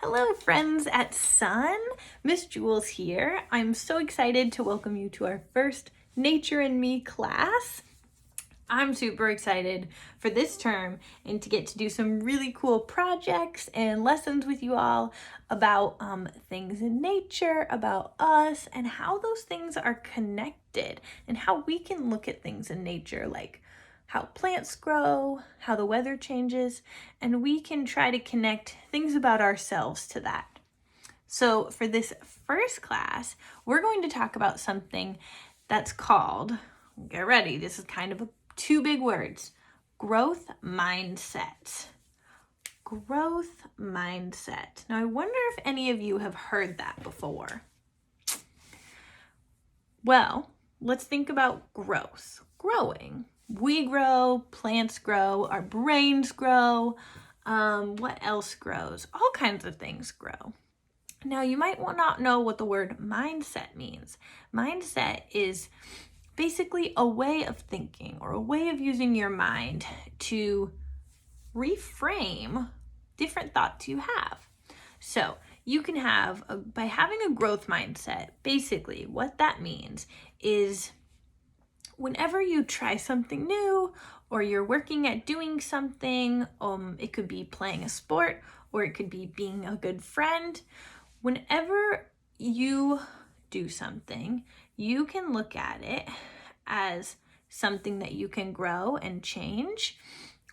Hello friends at Sun, Miss Jules here. I'm so excited to welcome you to our first Nature and Me class. I'm super excited for this term and to get to do some really cool projects and lessons with you all about things in nature, about us, and how those things are connected and how we can look at things in nature like how plants grow, how the weather changes, and we can try to connect things about ourselves to that. So for this first class, we're going to talk about something that's called, get ready, this is kind of two big words, growth mindset. Growth mindset. Now I wonder if any of you have heard that before. Well, let's think about growth, growing. We grow, plants grow, our brains grow. What else grows? All kinds of things grow. Now, you might not know what the word mindset means. Mindset is basically a way of thinking or a way of using your mind to reframe different thoughts you have. So you can have, by having a growth mindset, basically what that means is whenever you try something new or you're working at doing something, it could be playing a sport or it could be being a good friend. Whenever you do something, you can look at it as something that you can grow and change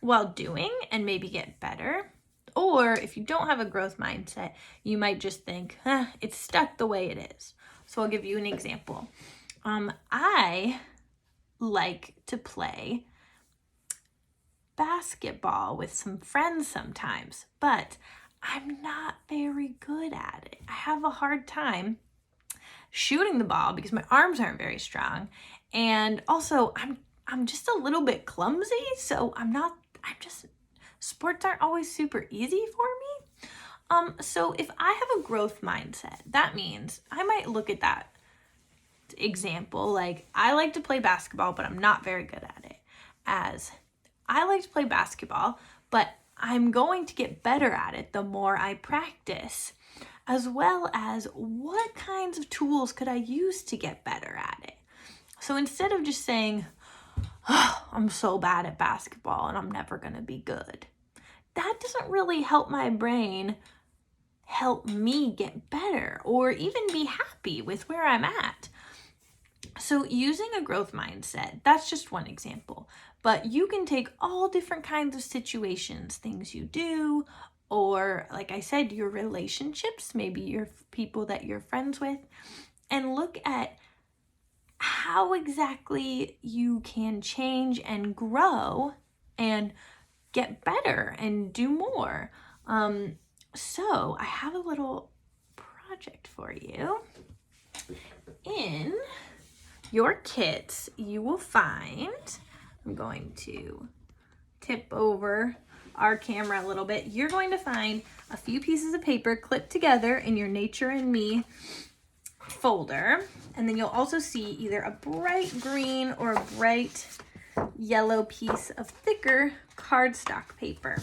while doing and maybe get better. Or if you don't have a growth mindset, you might just think, it's stuck the way it is. So I'll give you an example. I like to play basketball with some friends sometimes, but I'm not very good at it. I have a hard time shooting the ball because my arms aren't very strong. And also I'm just a little bit clumsy, so sports aren't always super easy for me. So if I have a growth mindset, that means I might look at that example, like I like to play basketball, but I'm not very good at it, as I like to play basketball, but I'm going to get better at it the more I practice, as well as what kinds of tools could I use to get better at it. So instead of just saying, oh, I'm so bad at basketball and I'm never going to be good, that doesn't really help my brain help me get better or even be happy with where I'm at. So using a growth mindset, that's just one example, but you can take all different kinds of situations, things you do, or like I said, your relationships, maybe your people that you're friends with, and look at how exactly you can change and grow and get better and do more. So I have a little project for you. In your kits, you will find, I'm going to tip over our camera a little bit. You're going to find a few pieces of paper clipped together in your Nature and Me folder. And then you'll also see either a bright green or a bright yellow piece of thicker cardstock paper.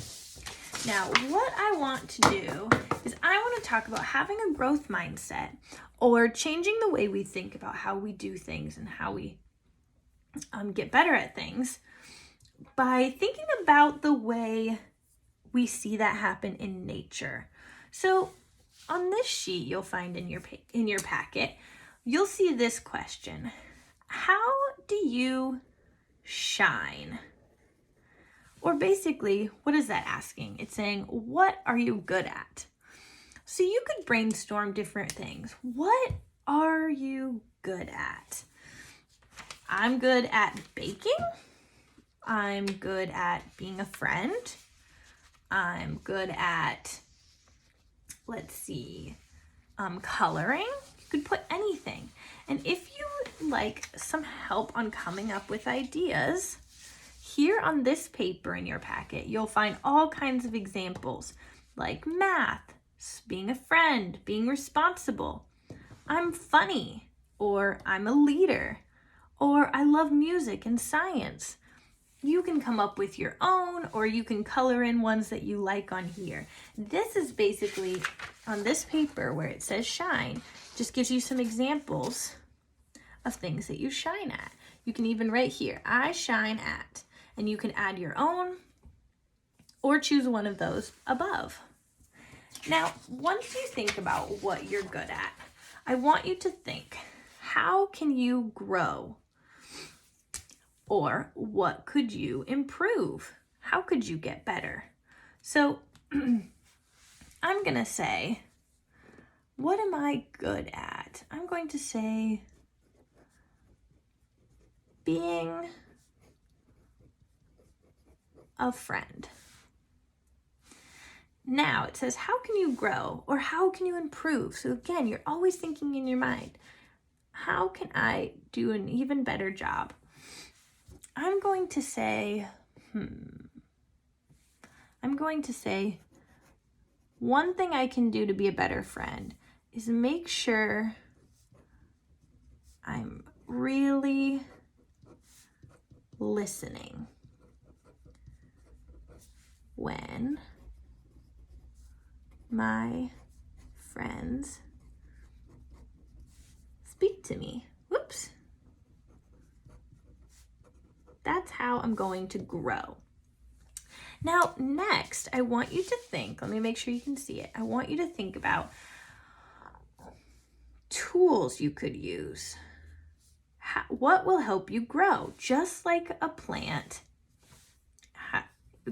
Now, what I want to do is I want to talk about having a growth mindset or changing the way we think about how we do things and how we get better at things by thinking about the way we see that happen in nature. So on this sheet you'll find in your packet, you'll see this question. How do you shine? Or basically, what is that asking? It's saying, what are you good at? So you could brainstorm different things. What are you good at? I'm good at baking. I'm good at being a friend. I'm good at, coloring. You could put anything. And if you would like some help on coming up with ideas, here on this paper in your packet, you'll find all kinds of examples like math, being a friend, being responsible, I'm funny, or I'm a leader, or I love music and science. You can come up with your own, or you can color in ones that you like on here. This is basically on this paper where it says shine, just gives you some examples of things that you shine at. You can even write here, I shine at, and you can add your own or choose one of those above. Now, once you think about what you're good at, I want you to think, how can you grow? Or what could you improve? How could you get better? So I'm going to say, what am I good at? I'm going to say being a friend. Now it says, how can you grow or how can you improve? So again, you're always thinking in your mind, how can I do an even better job? I'm going to say, one thing I can do to be a better friend is make sure I'm really listening when my friends speak to me. Whoops. That's how I'm going to grow. Now, next, I want you to think, let me make sure you can see it. I want you to think about tools you could use. What will help you grow? Just like a plant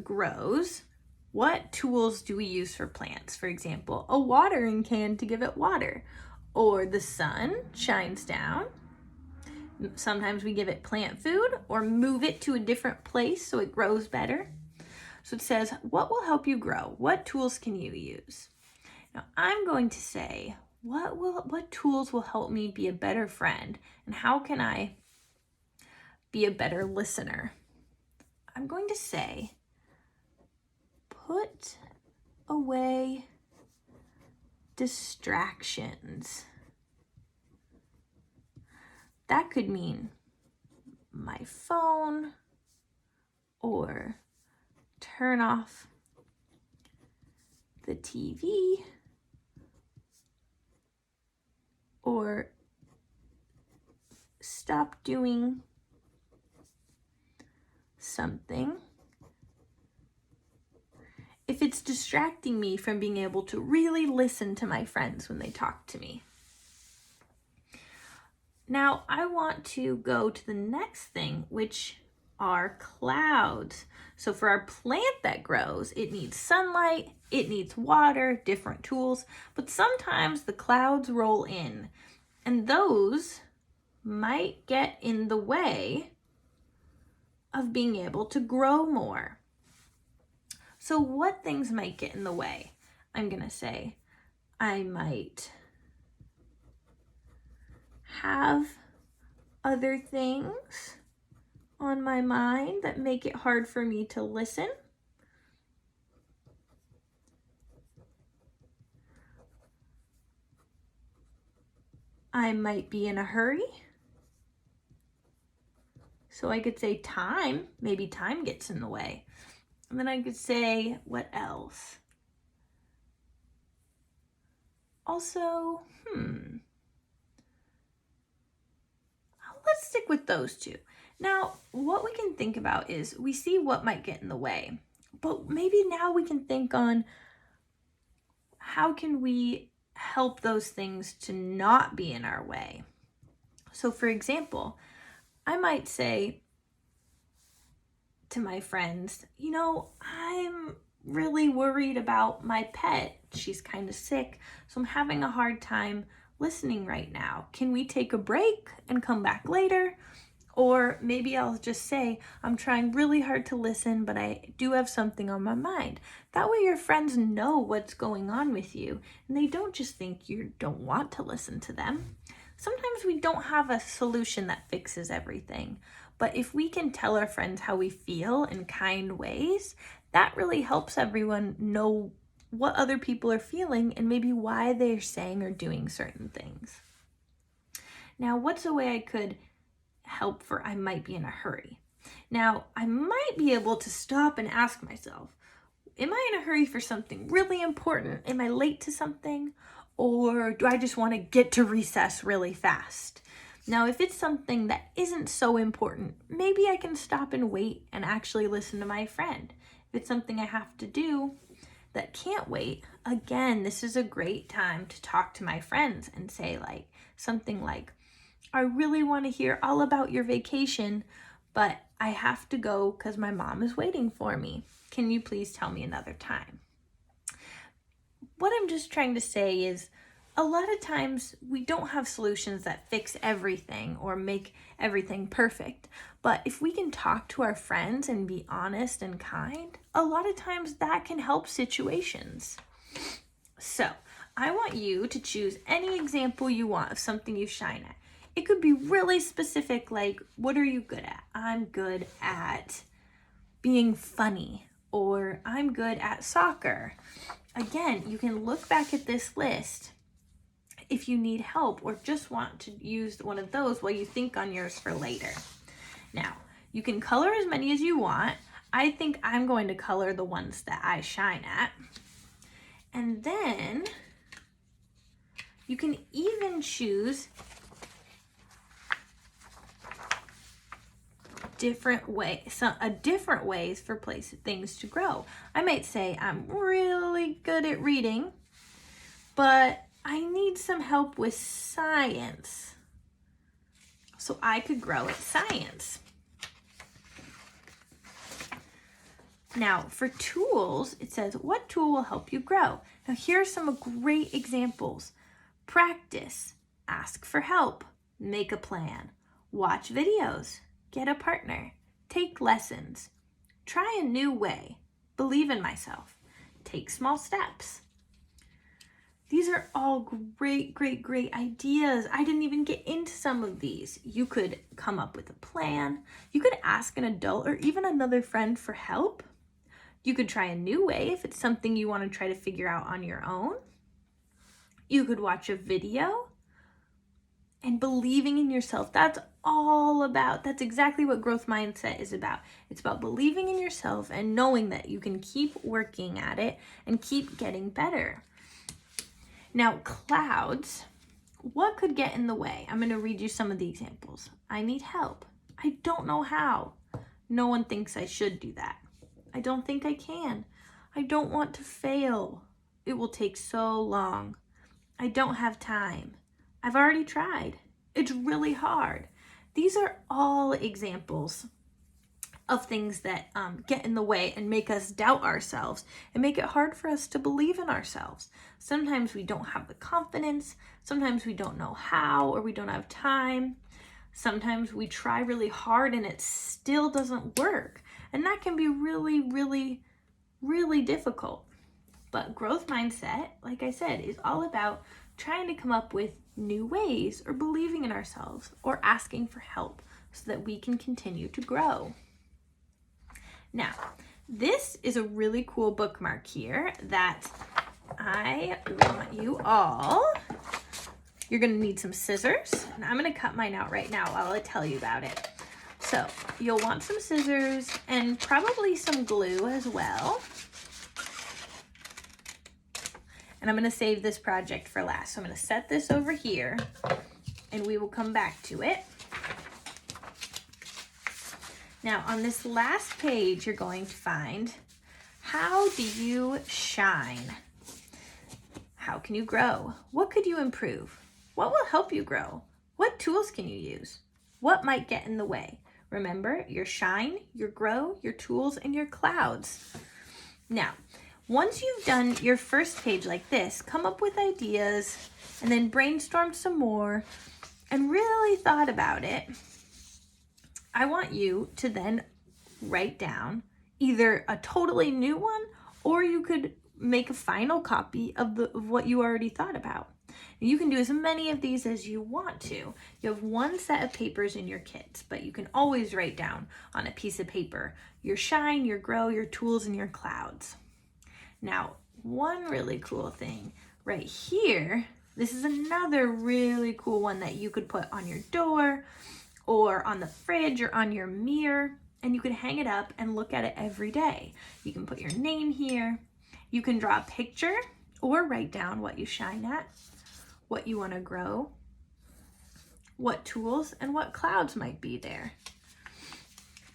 grows, what tools do we use for plants? For example, a watering can to give it water, or the sun shines down. Sometimes we give it plant food or move it to a different place so it grows better. So it says, what will help you grow? What tools can you use? Now I'm going to say, what tools will help me be a better friend? And how can I be a better listener? I'm going to say, put away distractions. That could mean my phone, or turn off the TV, or stop doing something if it's distracting me from being able to really listen to my friends when they talk to me. Now I want to go to the next thing, which are clouds. So for our plant that grows, it needs sunlight, it needs water, different tools, but sometimes the clouds roll in, and those might get in the way of being able to grow more. So what things might get in the way? I'm gonna say, I might have other things on my mind that make it hard for me to listen. I might be in a hurry. So I could say time, maybe time gets in the way. And then I could say, what else? Also, let's stick with those two. Now, what we can think about is we see what might get in the way, but maybe now we can think on how can we help those things to not be in our way. So for example, I might say to my friends, I'm really worried about my pet. She's kind of sick, so I'm having a hard time listening right now. Can we take a break and come back later? Or maybe I'll just say, I'm trying really hard to listen, but I do have something on my mind. That way your friends know what's going on with you, and they don't just think you don't want to listen to them. Sometimes we don't have a solution that fixes everything, but if we can tell our friends how we feel in kind ways, that really helps everyone know what other people are feeling and maybe why they're saying or doing certain things. Now, what's a way I could help for I might be in a hurry? Now, I might be able to stop and ask myself, am I in a hurry for something really important? Am I late to something? Or do I just want to get to recess really fast? Now, if it's something that isn't so important, maybe I can stop and wait and actually listen to my friend. If it's something I have to do that can't wait, again, this is a great time to talk to my friends and say something like, I really want to hear all about your vacation, but I have to go because my mom is waiting for me. Can you please tell me another time? What I'm just trying to say is a lot of times we don't have solutions that fix everything or make everything perfect. But if we can talk to our friends and be honest and kind, a lot of times that can help situations. So I want you to choose any example you want of something you shine at. It could be really specific, like, what are you good at? I'm good at being funny, or I'm good at soccer. Again, you can look back at this list if you need help or just want to use one of those while you think on yours for later. Now, you can color as many as you want. I think I'm going to color the ones that I shine at. And then you can even choose different ways for things to grow. I might say I'm really good at reading, but I need some help with science. So I could grow at science. Now, for tools, it says, what tool will help you grow? Now, here are some great examples. Practice, ask for help, make a plan, watch videos, get a partner, take lessons, try a new way, believe in myself, take small steps. These are all great ideas. I didn't even get into some of these. You could come up with a plan. You could ask an adult or even another friend for help. You could try a new way if it's something you want to try to figure out on your own. You could watch a video. And believing in yourself, that's exactly what growth mindset is about. It's about believing in yourself and knowing that you can keep working at it and keep getting better. Now, clouds, what could get in the way? I'm going to read you some of the examples. I need help. I don't know how. No one thinks I should do that. I don't think I can. I don't want to fail. It will take so long. I don't have time. I've already tried. It's really hard. These are all examples of things that get in the way and make us doubt ourselves and make it hard for us to believe in ourselves. Sometimes we don't have the confidence. Sometimes we don't know how, or we don't have time. Sometimes we try really hard and it still doesn't work. And that can be really difficult. But growth mindset, like I said, is all about trying to come up with new ways or believing in ourselves or asking for help so that we can continue to grow. Now, this is a really cool bookmark here that I want you all. You're going to need some scissors, and I'm going to cut mine out right now while I tell you about it. So you'll want some scissors and probably some glue as well. And I'm going to save this project for last. So I'm going to set this over here and we will come back to it. Now on this last page, you're going to find, how do you shine? How can you grow? What could you improve? What will help you grow? What tools can you use? What might get in the way? Remember, your shine, your grow, your tools, and your clouds. Now, once you've done your first page like this, come up with ideas and then brainstorm some more and really thought about it. I want you to then write down either a totally new one, or you could make a final copy of what you already thought about. You can do as many of these as you want to. You have one set of papers in your kits, but you can always write down on a piece of paper your shine, your grow, your tools, and your clouds. Now, one really cool thing right here, this is another really cool one that you could put on your door or on the fridge or on your mirror. and you can hang it up and look at it every day. You can put your name here. You can draw a picture or write down what you shine at, what you want to grow, what tools and what clouds might be there.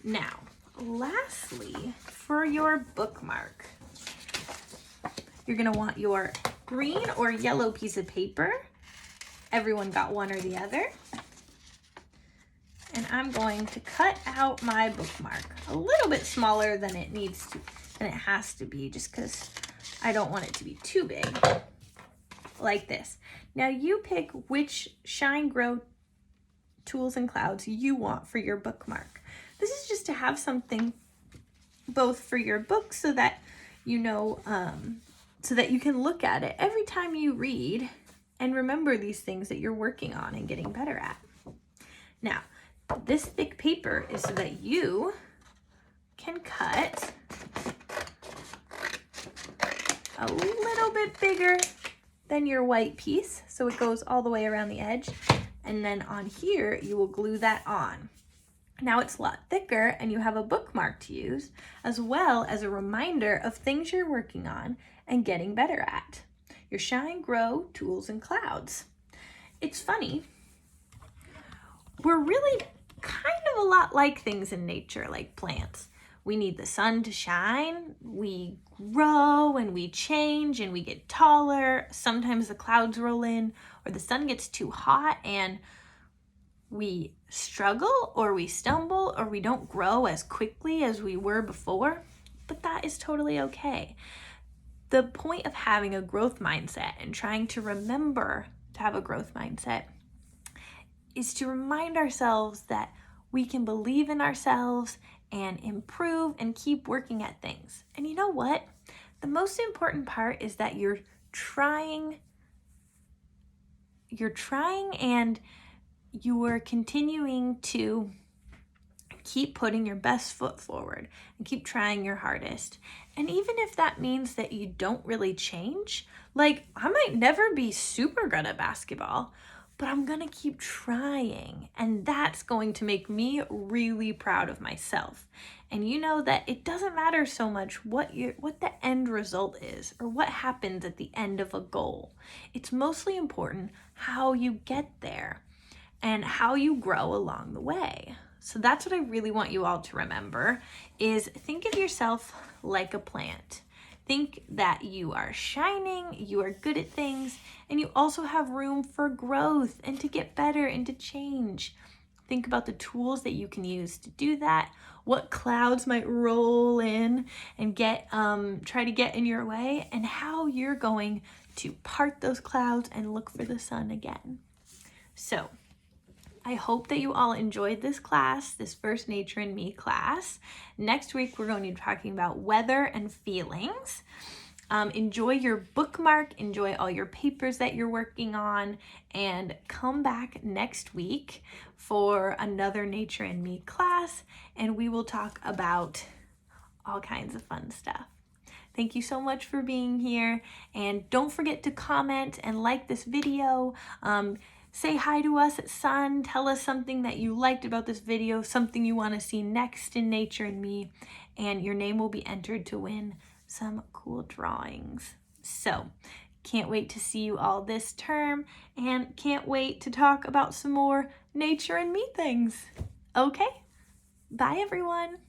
Now, lastly, for your bookmark, you're going to want your green or yellow piece of paper. Everyone got one or the other. And I'm going to cut out my bookmark a little bit smaller than it needs to, than it has to be, just because I don't want it to be too big, like this. Now you pick which Shine Grow tools and clouds you want for your bookmark. This is just to have something both for your book so that you know, so that you can look at it every time you read and remember these things that you're working on and getting better at. Now, this thick paper is so that you can cut a little bit bigger than your white piece, so it goes all the way around the edge. And then on here, you will glue that on. Now it's a lot thicker and you have a bookmark to use, as well as a reminder of things you're working on and getting better at. Your Shine Grow tools and clouds. It's funny, we're really kind of a lot like things in nature, like plants. We need the sun to shine, we grow and we change and we get taller. Sometimes the clouds roll in or the sun gets too hot and we struggle or we stumble or we don't grow as quickly as we were before, but that is totally okay. The point of having a growth mindset and trying to remember to have a growth mindset is to remind ourselves that we can believe in ourselves and improve and keep working at things. And you know what? The most important part is that you're trying and you are continuing to keep putting your best foot forward and keep trying your hardest. And even if that means that you don't really change, like I might never be super good at basketball, but I'm gonna keep trying, and that's going to make me really proud of myself. And you know that it doesn't matter so much what the end result is or what happens at the end of a goal. It's mostly important how you get there and how you grow along the way. So that's what I really want you all to remember is think of yourself like a plant. Think that you are shining, you are good at things, and you also have room for growth and to get better and to change. Think about the tools that you can use to do that, what clouds might roll in and try to get in your way, and how you're going to part those clouds and look for the sun again. So, I hope that you all enjoyed this class, this first Nature and Me class. Next week, we're going to be talking about weather and feelings. Enjoy your bookmark, enjoy all your papers that you're working on, and come back next week for another Nature and Me class, and we will talk about all kinds of fun stuff. Thank you so much for being here, and don't forget to comment and like this video. Say hi to us at Sun. Tell us something that you liked about this video, something you want to see next in Nature and Me, and your name will be entered to win some cool drawings. So, can't wait to see you all this term, and can't wait to talk about some more Nature and Me things. Okay? Bye, everyone.